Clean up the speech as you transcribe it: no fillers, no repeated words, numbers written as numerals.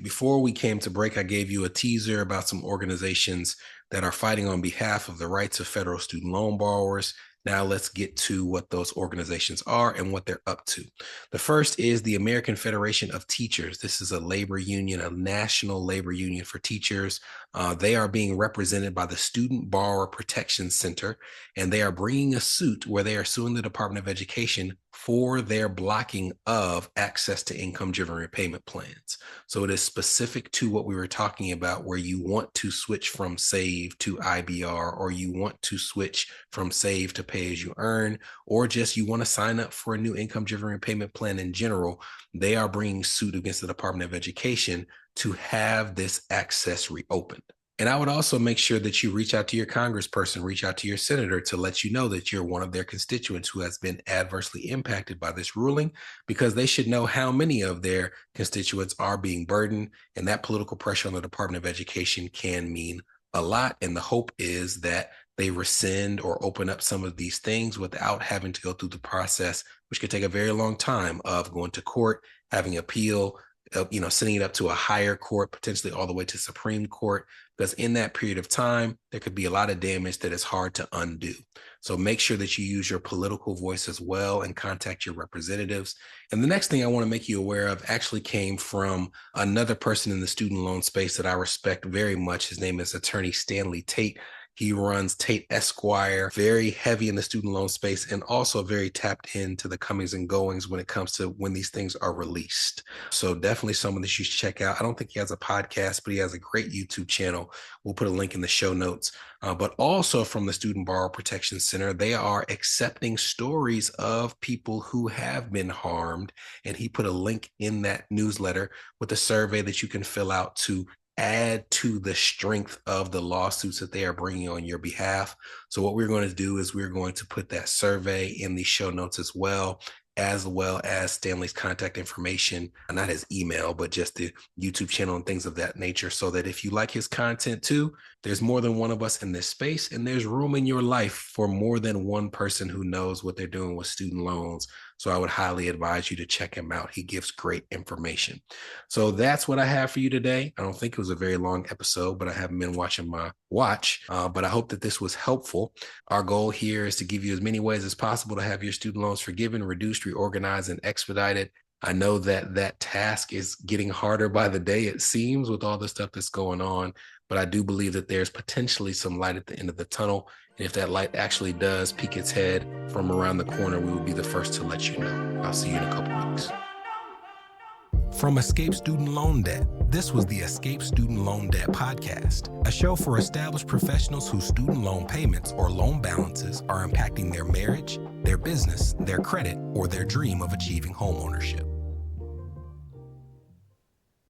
Before we came to break, I gave you a teaser about some organizations that are fighting on behalf of the rights of federal student loan borrowers. Now let's get to what those organizations are and what they're up to. The first is the American Federation of Teachers. This is a labor union, a national labor union for teachers. They are being represented by the Student Borrower Protection Center, and they are bringing a suit where they are suing the Department of Education for their blocking of access to income-driven repayment plans. So it is specific to what we were talking about, where you want to switch from SAVE to IBR, or you want to switch from SAVE to pay as you earn, or just you want to sign up for a new income-driven repayment plan in general. They are bringing suit against the Department of Education to have this access reopened. And I would also make sure that you reach out to your congressperson, reach out to your senator to let you know that you're one of their constituents who has been adversely impacted by this ruling, because they should know how many of their constituents are being burdened. And that political pressure on the Department of Education can mean a lot. And the hope is that they rescind or open up some of these things without having to go through the process, which could take a very long time of going to court, having appeal, sending it up to a higher court, potentially all the way to Supreme Court, because in that period of time, there could be a lot of damage that is hard to undo. So make sure that you use your political voice as well and contact your representatives. And the next thing I want to make you aware of actually came from another person in the student loan space that I respect very much. His name is Attorney Stanley Tate. He runs Tate Esquire, very heavy in the student loan space, and also very tapped into the comings and goings when it comes to when these things are released. So definitely someone that you should check out. I don't think he has a podcast, but he has a great YouTube channel. We'll put a link in the show notes. But also from the Student Borrower Protection Center, they are accepting stories of people who have been harmed. And he put a link in that newsletter with a survey that you can fill out to add to the strength of the lawsuits that they are bringing on your behalf. So what we're going to do is we're going to put that survey in the show notes as well as Stanley's contact information, not his email, but just the YouTube channel and things of that nature, so that if you like his content too, there's more than one of us in this space, and there's room in your life for more than one person who knows what they're doing with student loans. So I would highly advise you to check him out. He gives great information. So that's what I have for you today. I don't think it was a very long episode, but I haven't been watching my watch. But I hope that this was helpful. Our goal here is to give you as many ways as possible to have your student loans forgiven, reduced, reorganized, and expedited. I know that that task is getting harder by the day, it seems, with all the stuff that's going on. But I do believe that there's potentially some light at the end of the tunnel. And if that light actually does peek its head from around the corner, we will be the first to let you know. I'll see you in a couple weeks. From Escape Student Loan Debt, this was the Escape Student Loan Debt Podcast, a show for established professionals whose student loan payments or loan balances are impacting their marriage, their business, their credit, or their dream of achieving homeownership.